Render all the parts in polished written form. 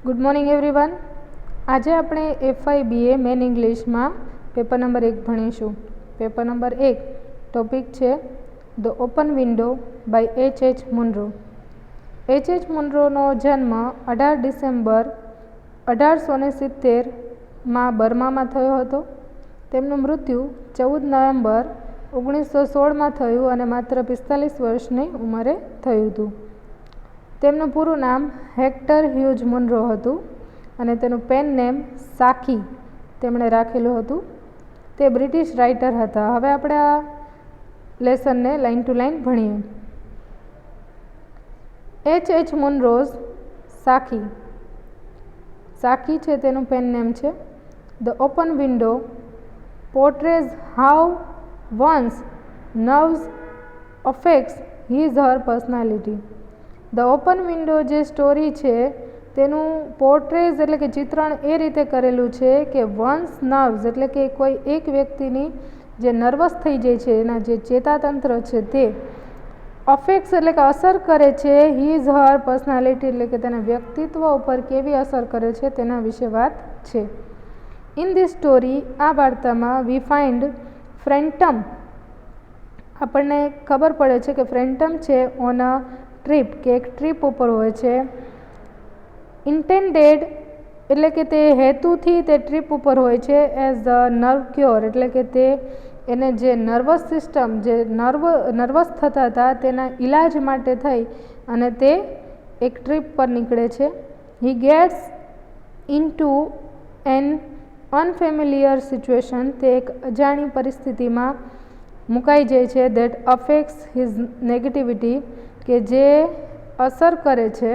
Good morning everyone. આજે આપણે FY BA main ઇંગ્લિશમાં પેપર નંબર 1 ભણીશું. પેપર નંબર 1 ટોપિક છે the open window by H.H. Munro. H.H. મુનરોનો જન્મ 18 ડિસેમ્બર 1870માં બર્મામાં થયો હતો. તેમનું મૃત્યુ 14 નવેમ્બર 1916માં થયું અને માત્ર 45 વર્ષની ઉંમરે થયું હતું. તેમનું પૂરું નામ હેક્ટર હ્યુઝ મુનરો હતું અને તેનું પેન નેમ સાકી તેમણે રાખેલું હતું. તે બ્રિટિશ રાઇટર હતા. હવે આપણે આ લેસનને લાઇન ટુ લાઇન ભણીએ. H.H. મુનરોઝ સાકી. સાકી છે તેનું પેન નેમ છે. The open window portrays how one's nerves affects his her personality. The open window જે સ્ટોરી છે તેનું પોર્ટ્રેઝ એટલે કે ચિત્રણ એ રીતે કરેલું છે કે વન્સ નર્વ્સ એટલે કે કોઈ એક વ્યક્તિની જે નર્વસ થઈ જાય છે, એના જે ચેતાતંત્ર છે તે અફેક્ટ્સ એટલે કે અસર કરે છે હિઝ હર પર્સનાલિટી એટલે કે તેના વ્યક્તિત્વ ઉપર કેવી અસર કરે છે તેના વિશે વાત છે. ઇન ધીસ સ્ટોરી, આ વાર્તામાં વી ફાઇન્ડ ફ્રેન્ટમ. આપણને ખબર પડે છે કે ફ્રેન્ટમ છે ઓન અ ટ્રીપ કે એક ટ્રીપ ઉપર હોય છે. ઇન્ટેન્ડેડ એટલે કે તે હેતુથી તે ટ્રીપ ઉપર હોય છે. એઝ અ નર્વ ક્યોર એટલે કે તે એને જે નર્વસ સિસ્ટમ જે નર્વસ થતા હતા તેના ઈલાજ માટે થઈ અને તે એક ટ્રીપ પર નીકળે છે. He gets into an unfamiliar situation. તે એક અજાણી પરિસ્થિતિમાં મુકાઈ જાય છે. દેટ અફેક્ટ્સ હિઝ નેગેટિવિટી કે જે અસર કરે છે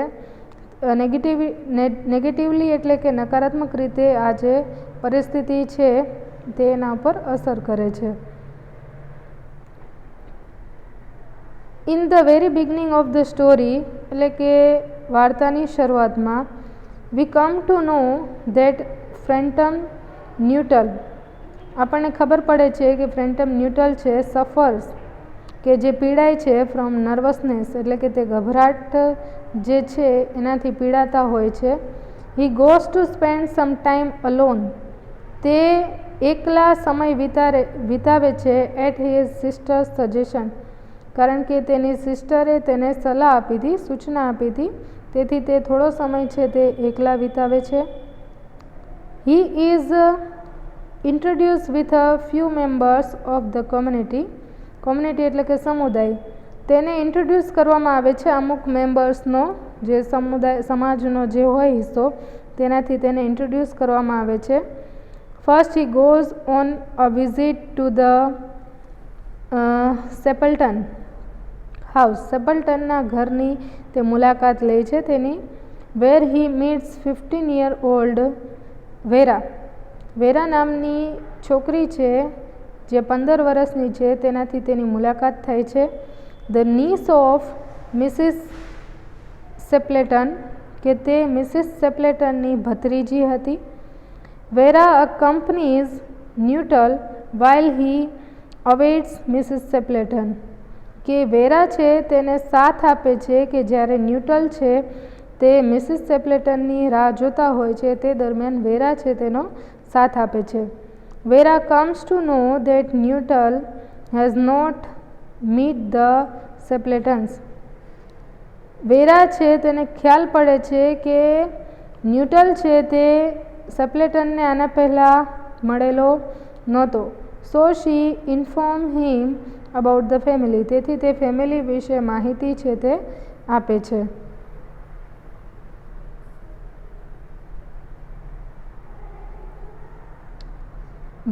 નેગેટિવલી એટલે કે નકારાત્મક રીતે આ જે પરિસ્થિતિ છે તે એના ઉપર અસર કરે છે. In the very beginning of the story એટલે કે વાર્તાની શરૂઆતમાં વી કમ ટુ નો ધેટ ફ્રેન્ટમ ન્યુટલ. આપણને ખબર પડે છે કે ફ્રેન્ટમ ન્યુટલ છે સફર્સ કે જે પીડાય છે ફ્રોમ નર્વસનેસ એટલે કે તે ગભરાટ જે છે એનાથી પીડાતા હોય છે. He goes to spend some time alone. તે એકલા સમય વિતાવે છે એટ હિઝ સિસ્ટર્સ સજેશન કારણ કે તેની સિસ્ટરે તેને સલાહ આપી હતી, સૂચના આપી હતી, તેથી તે થોડો સમય છે તે એકલા વિતાવે છે. He is introduce with a few members of the community. Community એટલે કે સમુદાય. તેને ઇન્ટ્રોડ્યુસ કરવામાં આવે છે અમુક મેમ્બર્સનો જે સમુદાય સમાજનો જે હોય હિસ્સો તેનાથી તેને ઇન્ટ્રોડ્યુસ કરવામાં આવે છે. First he goes on a visit to the Sappleton house. સેપલ્ટનના ઘરની તે મુલાકાત લે છે તેની. વેર હી મીટ્સ 15-year-old વેરા. વેરા નામની છોકરી છે જે 15 વર્ષની છે તેનાથી તેની મુલાકાત થાય છે. ધ નીસ ઓફ મિસિસ સેપ્લેટન કે તે મિસિસ સેપ્લેટનની ભત્રીજી હતી. વેરા અકમ્પનીઝ ન્યુટલ વાઇલ હી અવેઇટ્સ મિસિસ સેપ્લેટન કે વેરા છે તેને સાથ આપે છે કે જ્યારે ન્યુટલ છે તે મિસિસ સેપ્લેટનની રાહ જોતા હોય છે તે દરમિયાન વેરા છે તેનો સાથ આપે છે. Vera comes to know that Nuttel has not met the Sappletons. Vera છે તેને ખ્યાલ પડે છે કે ન્યુટલ છે તે સેપ્લેટનને આના પહેલાં મળેલો નહોતો. So she inform him about the family. તેથી તે ફેમિલી વિશે માહિતી છે તે આપે છે.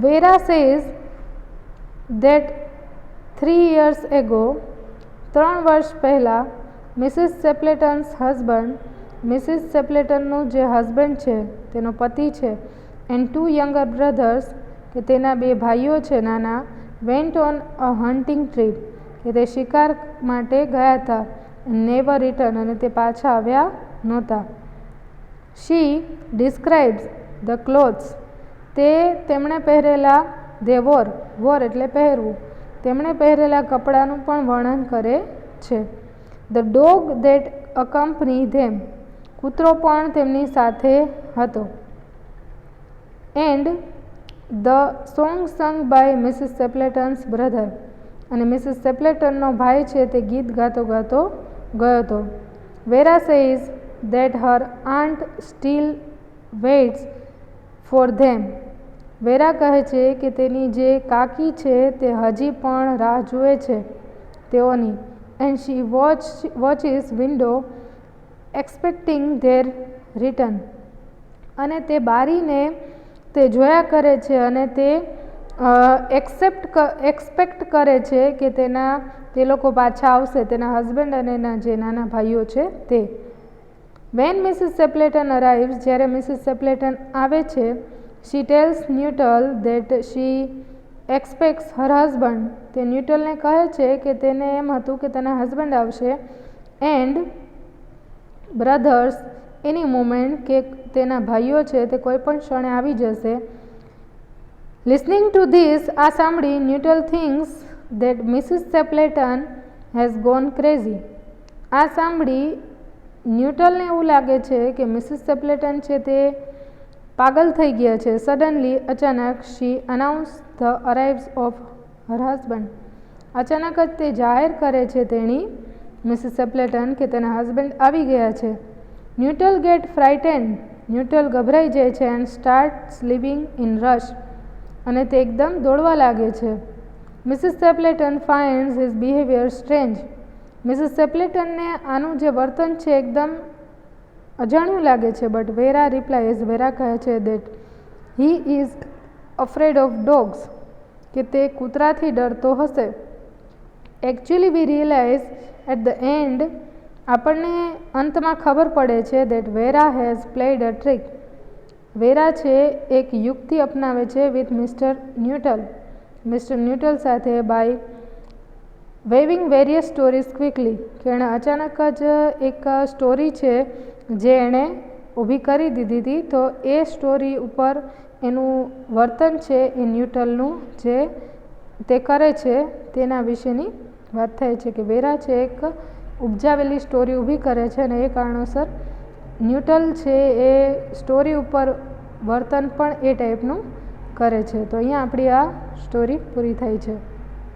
વેરા સેઝ ધેટ 3 years ago 3 વર્ષ પહેલાં મિસિસ સેપ્લેટન્સ હસબન્ડ મિસિસ સેપ્લેટનનું જે હસબન્ડ છે તેનો પતિ છે એન્ડ 2 younger brothers કે તેના 2 ભાઈઓ છે નાના went on a hunting trip કે તે શિકાર માટે ગયા હતા. નેવર રિટર્ન અને તે પાછા આવ્યા નહોતા. શી ડિસ્ક્રાઇબ્સ ધ ક્લોથ્સ. તેમણે પહેરેલા વોર એટલે પહેરવું. તેમણે પહેરેલા કપડાનું પણ વર્ણન કરે છે. The dog that accompany them. કૂતરો પણ તેમની સાથે હતો. And the song sung by Mrs Sappleton's brother. અને મિસિસ સેપ્લેટનનો ભાઈ છે તે ગીત ગાતો ગાતો ગયો હતો. Vera says that her aunt still waits for them. Vera કહે છે કે તેની જે કાકી છે તે હજી પણ રાહ જુએ છે તેઓની. And she watches window expecting their return. અને તે બારીને તે જોયા કરે છે અને તે એક્સપેક્ટ કરે છે કે તે લોકો પાછા આવશે, તેના હસબન્ડ અને એના જે નાના ભાઈઓ છે તે. When Mrs Sappleton arrives. જ્યારે મિસિસ સેપ્લેટન આવે છે, she tells Nuttel that she expects her husband. તે ન્યુટલને કહે છે કે તેને એમ હતું કે તેના હસબન્ડ આવશે. એન્ડ બ્રધર્સ એની મોમેન્ટ, કે તેના ભાઈઓ છે તે કોઈ પણ ક્ષણે આવી જશે. Listening to this. આ સાંભળી Nuttel thinks that Mrs Sappleton has gone crazy. આ સાંભળી ન્યુટલને એવું લાગે છે કે મિસિસ સેપ્લેટન છે તે પાગલ થઈ ગયા છે. સડનલી અચાનક she announce the arrives of her husband. અચાનક જ તે જાહેર કરે છે તેણી મિસિસ સેપ્લેટન કે તેના હસબન્ડ આવી ગયા છે. ન્યુટલ ગેટ ફ્રાઇટેન્ડ. ન્યુટલ ગભરાઈ જાય છે. And starts living in rush. અને તે એકદમ દોડવા લાગે છે. Mrs Sappleton finds his behaviour strange. Mrs સેપ્લેટનને આનું જે વર્તન છે એકદમ અજાણ્યું લાગે છે. બટ વેરા રિપ્લાઇઝ. વેરા કહે છે that he is afraid of dogs. કે તે કૂતરાથી ડરતો હશે. Actually we realise at the end. આપણને અંતમાં ખબર પડે છે દેટ વેરા હેઝ પ્લેડ અ ટ્રિક. વેરા છે એક યુક્તિ અપનાવે છે વિથ મિસ્ટર ન્યુટલ. મિસ્ટર ન્યુટલ સાથે by weaving various stories quickly. કે એણે અચાનક જ એક સ્ટોરી છે જે એણે ઊભી કરી દીધી હતી. તો એ સ્ટોરી ઉપર એનું વર્તન છે એ ન્યુટલનું જે તે કરે છે તેના વિશેની વાત થાય છે. કે વેરા છે એક ઉપજાવેલી સ્ટોરી ઊભી કરે છે અને એ કારણોસર ન્યુટલ છે એ સ્ટોરી ઉપર વર્તન પણ એ ટાઈપનું કરે છે. તો અહીંયા આપણી આ સ્ટોરી પૂરી થાય છે.